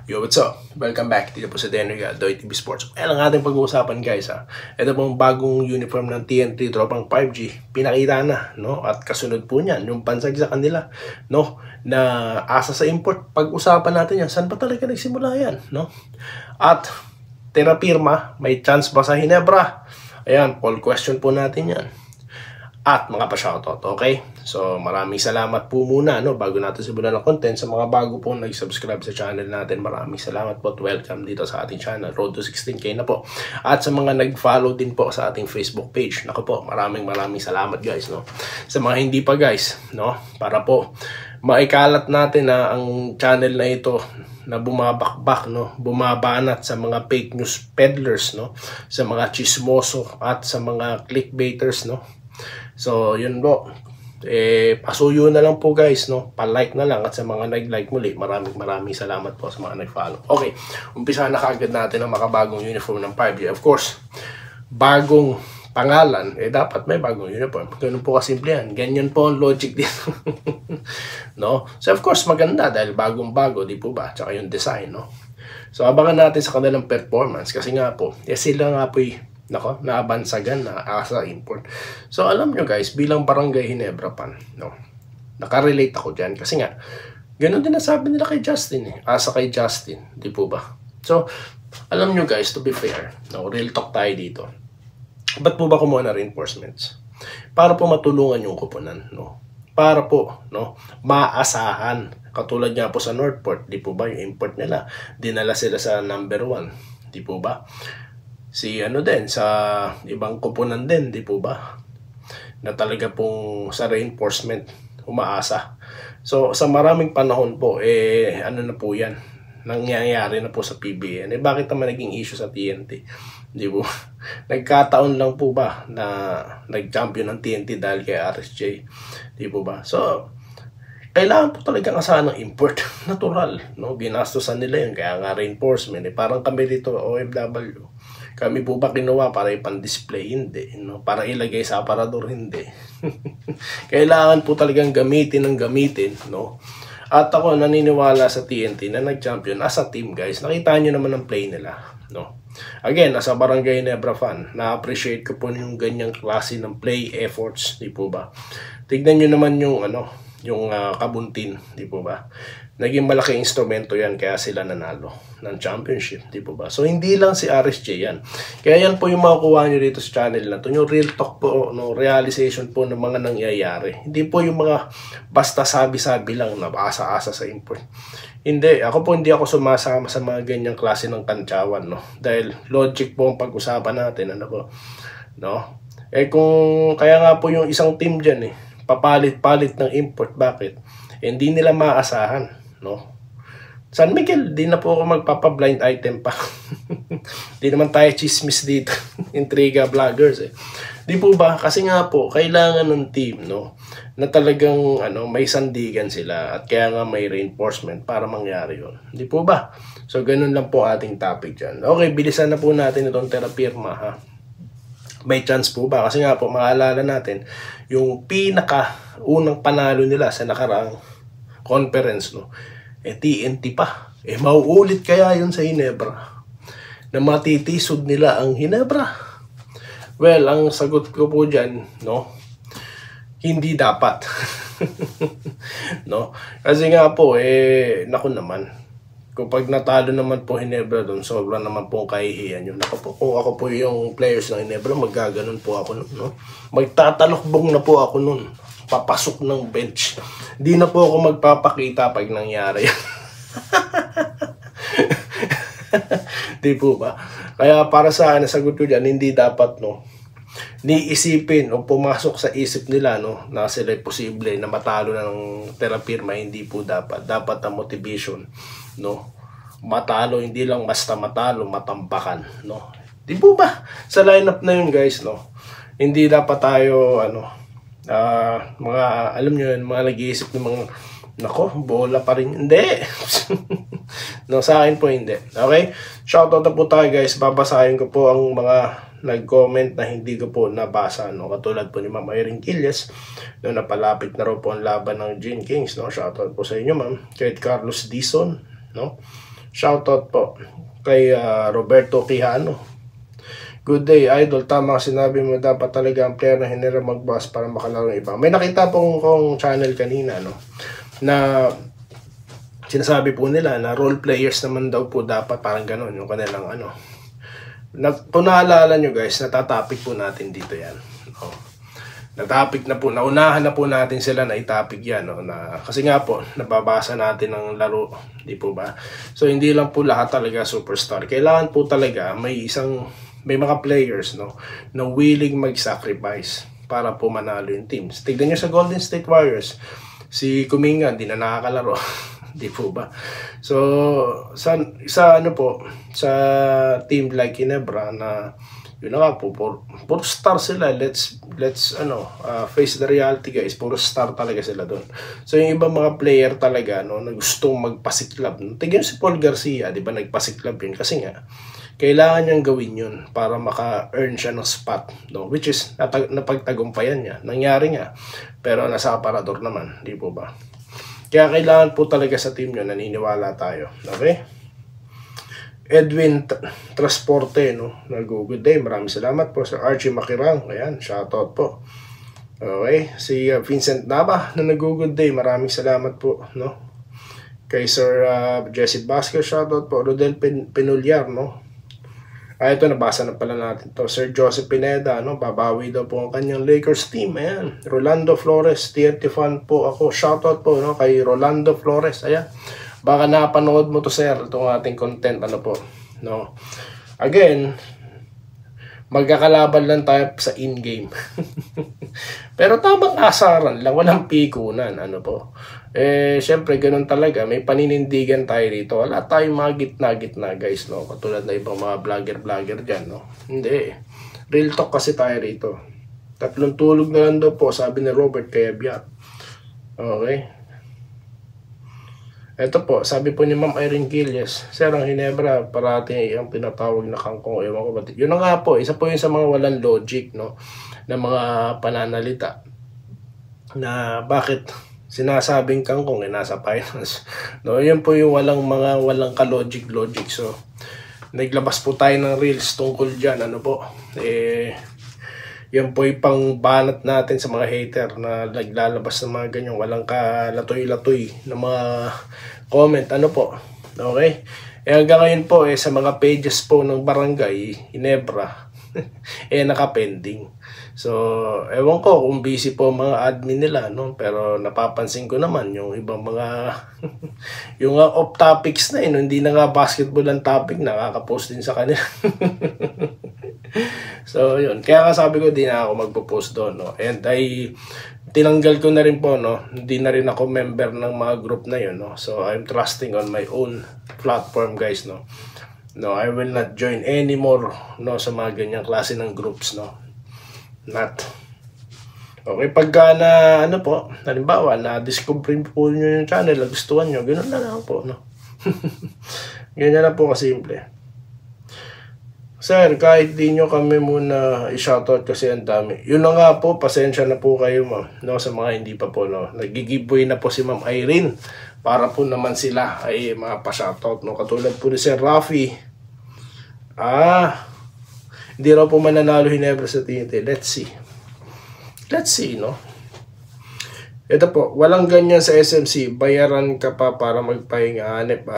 Yo, what's up? Welcome back dito po sa Denriga, Doy TV Sports. Ayan ang ating pag-uusapan guys ha. Ito pong bagong uniform ng TNT Tropang 5G. Pinakita na, no? At kasunod po niyan, yung pansag sa kanila, no? Na asa sa import. Pag-usapan natin yan, saan ba talaga nagsimula yan, no? At terapirma, may chance ba sa Hinebra? Ayan, poll question po natin yan. At mga pa-shoutout, okay? So, maraming salamat po muna, no? Bago natin simulan ng content, sa mga bago po nag-subscribe sa channel natin, maraming salamat po at welcome dito sa ating channel. Road to 16K na po. At sa mga nag-follow din po sa ating Facebook page, naku po, maraming salamat guys, no? Sa mga hindi pa guys, no? Para po, maikalat natin na ang channel na ito na bumabakbak, no? Bumabanat sa mga fake news peddlers, no? Sa mga chismoso at sa mga clickbaiters, no? So, yun po. Pasuyo na lang po guys, no? Pa-like na lang at sa mga nag-like muli, maraming salamat po sa mga nag-follow. Okay, umpisa na kaagad natin ang makabagong uniform ng 5G. Of course, bagong pangalan, dapat may bagong uniform. Ganun po kasimple yan. Ganyan po ang logic dito. No? So, of course, maganda dahil bagong-bago, di po ba? Tsaka yung design, no? So, abangan natin sa kanilang performance kasi nga po, sila nga po naabansagan na asa import. So alam nyo guys, bilang Barangay Hinebra fan, no, nakarelate ako dyan kasi nga ganun din nasabi nila kay Justin asa kay Justin, di po ba? So alam nyo guys, to be fair, no, real talk tayo dito. Ba't po ba kumuha na reinforcements? Para po matulungan yung kupunan, no? Para po, no, maasahan. Katulad nga po sa Northport, di po ba, yung import nila, dinala sila sa number 1, di po ba? Si ano din, sa ibang kupunan din, di po ba? Na talaga pong sa reinforcement, umaasa. So, sa maraming panahon po, ano na po yan, nangyayari na po sa PBN. Bakit naman naging issue sa TNT? Di po? Nagkataon lang po ba na nag-champion ng TNT dahil kay RSJ? Di po ba? So, kailangan po talagang asahan ng import. Natural, no? Ginastosan nila yun, kaya nga reinforcement. Parang kami dito, OFW. Kami po ba kinuha para ipan-display? Hindi. No? Para ilagay sa aparador? Hindi. Kailangan po talagang gamitin ng gamitin. No? At ako naniniwala sa TNT na nag-champion as a team guys. Nakita nyo naman ang play nila. No? Again, as a Barangay Hinebra fan, na-appreciate ko po yung ganyang klase ng play efforts. Di po ba? Tignan nyo naman yung Kabuntin. Di po ba? Naging malaking instrumento yan kaya sila nanalo ng championship, di po ba? So, hindi lang si RSJ yan. Kaya yan po yung makukuha nyo dito sa channel na to. Yung real talk po, no, realization po ng mga nangyayari. Hindi po yung mga basta sabi-sabi lang na asa-asa sa import. Hindi. Hindi ako sumasama sa mga ganyang klase ng kantsawan, no? Dahil logic po ang pag-usapan natin, ano po? No? Kung kaya nga po yung isang team dyan, papalit-palit ng import. Bakit? Hindi nila maasahan. No? San Miguel, di na po ako magpapa-blind item pa. Di naman tayo chismis dito. Intriga vloggers Di po ba? Kasi nga po, kailangan ng team, no, na talagang may sandigan sila at kaya nga may reinforcement para mangyari yun. Di po ba? So, ganun lang po ating topic dyan. Okay, bilisan na po natin itong terapirma, ha? May chance po ba? Kasi nga po, maalala natin, yung pinaka-unang panalo nila sa nakaraang conference, no? TNT pa. Mauulit kaya yun sa Hinebra? Na matitisod nila ang Hinebra? Well, ang sagot ko po dyan, no? Hindi dapat. No? Kasi nga po, naku naman. Kapag natalo naman po Hinebra doon, sobrang naman pong kahihiyan yun. Kung ako po yung players ng Hinebra, magaganon po ako nun, no? Magtatalokbong na po ako nun. Papasok ng bench. Di na po ako magpapakita pag nangyari yan. Di po ba? Kaya para sa akin, nasagot ko dyan, hindi dapat, no, niisipin o pumasok sa isip nila, no, na sila posible na matalo na ng terapirma. Hindi po dapat. Dapat ang motivation, no, matalo, hindi lang basta matalo, matambakan, no. Di po ba? Sa lineup na yun guys, no, hindi dapat tayo, mga, alam nyo yun, mga nag-iisip ng mga, nako, bola pa rin. Hindi. No, sa akin po hindi. Okay? Shoutout na po tayo guys. Babasahin ko po ang mga nag-comment na hindi ko po nabasa. No? Katulad po ni Ma'am Irene Quilles. No, napalapit na raw po ang laban ng Gene Kings. No? Shoutout po sa inyo, ma'am. Kahit Carlos Dizon. No? Shoutout po kay Roberto Quijano. Good day, idol. Tama sinabi mo, dapat talaga ang player na hinira mag-boss para makalaro ng iba. May nakita pong kong channel kanina, no, na sinasabi po nila na role players naman daw po dapat, parang gano'n yung kanilang ano. Kung naalala nyo guys, natatopic po natin dito yan. No? Natapik na po, naunahan na po natin sila na itapik yan, no? Kasi nga po, nababasa natin ng laro, di po ba? So, hindi lang po lahat talaga superstar. Kailangan po talaga may mga players, no, na willing mag-sacrifice para po manalo yung teams. Tignan nyo sa Golden State Warriors, si Kuminga, hindi na nakakalaro. Di po ba? So, sa team like Ginebra na yun na nga po, puro star sila. Let's face the reality guys, puro star talaga sila doon. So yung ibang mga player talaga, no, na gustong magpasiklab, no? Tignan si Paul Garcia, di ba, nagpasiklab yun kasi nga kailangan niyang gawin yun para maka-earn siya ng spot, no? Which is napagtagumpayan niya, nangyari nga, pero nasa aparador naman, di po ba? Kaya kailangan po talaga sa team nyo, naniniwala tayo, okay? Edwin Transporte, no? Nag-good day. Maraming salamat po sa Archie Makirang. Ayan, shoutout po. Okay, si Vincent Nava na nag-good day. Maraming salamat po, no? Kay Sir Jesse Vasquez, shoutout po. Rodel Pinulyar, no? Ito, nabasa na pala natin to. Sir Joseph Pineda, no? Babawi daw po ang kanyang Lakers team. Ayan. Rolando Flores, TNT fan po ako. Shoutout po, no? Kay Rolando Flores. Ayan. Baka napanood mo to, sir, itong ating content, ano po, no? Again, magkakalaban lang tayo sa in-game. Pero tamang asaran lang, walang pikunan, ano po. Syempre, ganun talaga, may paninindigan tayo rito. Wala tayong mga gitna-gitna, guys, no? Katulad na ibang mga vlogger dyan, no? Hindi. Real talk kasi tayo rito. 3 tulog na lang daw po, sabi ni Robert Cayabyat. Okay. Ito po, sabi po ni Ma'am Irene Quilles, sir, ang Ginebra, parati ang pinatawag na kangkong. Ewan ko ba? Yun na nga po, isa po yun sa mga walang logic, no, na mga pananalita. Na bakit sinasabing kangkong, nasa finals. No, yun po yung walang ka-logic. So, naglabas po tayo ng reels tungkol dyan, ano po. Yan po yung pang banat natin sa mga hater na naglalabas ng mga ganyan, walang kalatoy-latoy na mga comment, ano po. Okay? Hanggang ngayon po, sa mga pages po ng Barangay Ginebra, nakapending. So, ewan ko kung busy po mga admin nila, no? Pero napapansin ko naman yung ibang mga yung off topics na hindi na nga basketball ang topic, nakaka-post din sa kanila. So, yun. Kaya sabi ko, di na ako magpo-post doon, no? And tinanggal ko na rin po, no? Hindi na rin ako member ng mga group na yun, no? So, I'm trusting on my own platform, guys, no? No, I will not join anymore, no? Sa mga ganyang klase ng groups, no? Not. Okay, pagka na, ano po, halimbawa, na-discover po nyo yung channel, nagustuhan nyo, ganoon na lang po, no? Ganyan na po kasimple. Sir, kahit di nyo kami muna i-shoutout kasi ang dami. Yun na nga po, pasensya na po kayo, ma'am, no, sa mga hindi pa po, no. Nag-giveaway na po si Ma'am Irene para po naman sila ay mga pa-shoutout, no. Katulad po ni Sir Rafi. Hindi raw po mananalo Ginebra sa TNT. Let's see, no. Ito po, walang ganyan sa SMC. Bayaran ka pa para magpahinga. Hanep,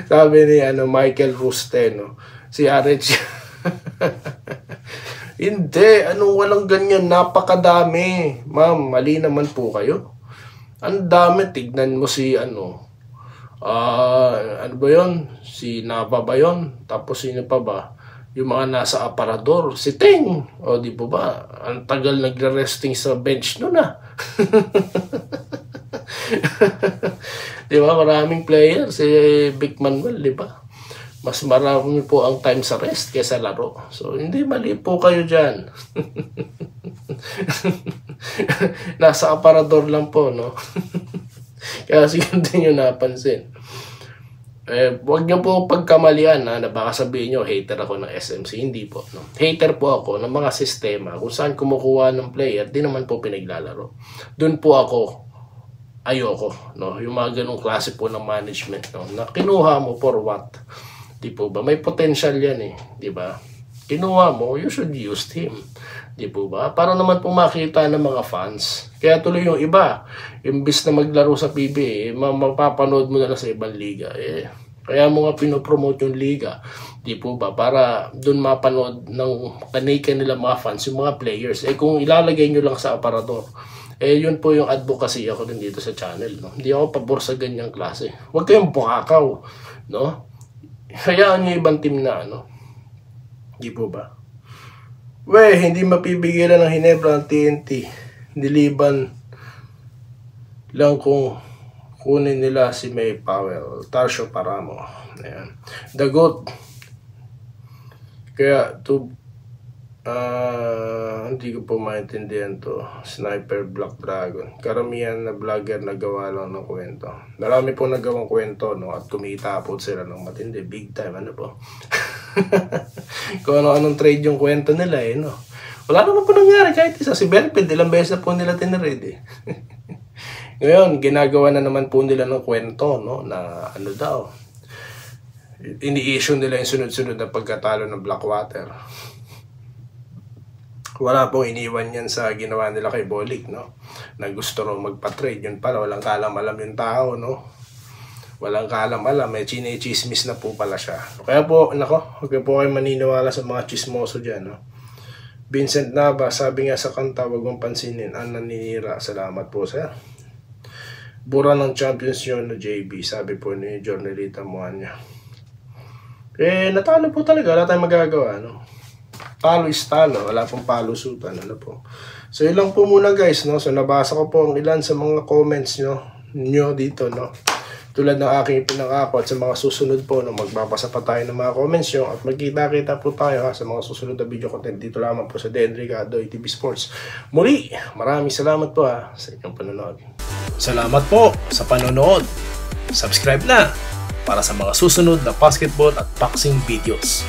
Sabi ni Michael Rusteno, si RH. Hindi, walang ganyan, napakadami. Ma'am, mali naman po kayo. Ang dami, tignan mo si ano ba yun? Si Nava ba yun? Tapos sino pa ba? Yung mga nasa aparador, si Ting. O di po ba? Ang tagal nagre-resting sa bench nun Di ba? Maraming player. Si Vic Manuel, di ba? Mas marami po ang time sa rest kaysa laro. So, hindi mali po kayo dyan. Nasa aparador lang po, no? Kaya siguro din nyo napansin. Huwag nyo po pagkamalian na baka sabihin nyo, hater ako ng SMC. Hindi po, no? Hater po ako ng mga sistema kung saan kumukuha ng player, di naman po pinaglalaro. Doon po ako ayoko, no? Yung mga ganong klase po ng management, no? Na kinuha mo for what? Di po ba? May potential yan eh, di ba? Kinuha mo, you should use him. Di po ba? Para naman po makita ng mga fans. Kaya tuloy yung iba, imbis na maglaro sa PBA, mapapanood mo na lang sa ibang liga. Kaya mo nga pinopromote yung liga. Di po ba? Para dun mapanood ng kanay nila mga fans, yung mga players. Kung ilalagay nyo lang sa aparador, yun po yung advocacy ako din dito sa channel, no? Hindi ako pabor sa ganyang klase. Huwag kayong bukakaw, no? Hayaan nyo ibang team na, no? Di po ba? Hindi mapipigilan ng Hinebra ng TNT. Niliban lang kung kunin nila si May Powell, Tarsio Paramo. Ayan. The GOAT. Kaya hindi ko po maintindihan to. Sniper Black Dragon. Karamihan na vlogger nagawa lang ng kwento. Marami po nagawang kwento, no? At kumita po sila ng matindi. Big time, ano po? Kung ano-anong trade yung kwento nila, no? Wala naman po nangyari kahit isa. Si Belfield, ilang beses na po nila tinrade, Ngayon, ginagawa na naman po nila ng kwento, no? Na ano daw, ini-issue nila yung sunod-sunod na pagkatalo ng Blackwater. Wala pong iniwan yan sa ginawa nila kay Bolik, no? Na gusto raw magpa-trade. Yun pala, walang kaalam-alam yung tao, no? Walang kaalam-alam. May chinichismis na po pala siya. Kaya po, huwag po kayo maniniwala sa mga chismoso dyan, no? Vincent Nava, sabi nga sa kanta, wag mong pansinin ang naninira. Salamat po, sir. Bura ng champions yun no JB, sabi po ni Jornalita Moanya. Natalo po talaga. Wala tayong magagawa, no? Talo is talo, wala pong palusutan, ano po. So ilang po muna guys, no. So nabasa ko po ang ilan sa mga comments nyo dito, no. Tulad ng aking pinangako at sa mga susunod po, no, magbabasa pa tayo ng mga comments nyo at magkita-kita po tayo sa mga susunod na video content dito lamang po sa Den Ricardo ATV Sports. Muli, maraming salamat po sa inyong panonood. Salamat po sa panonood. Subscribe na para sa mga susunod na basketball at boxing videos.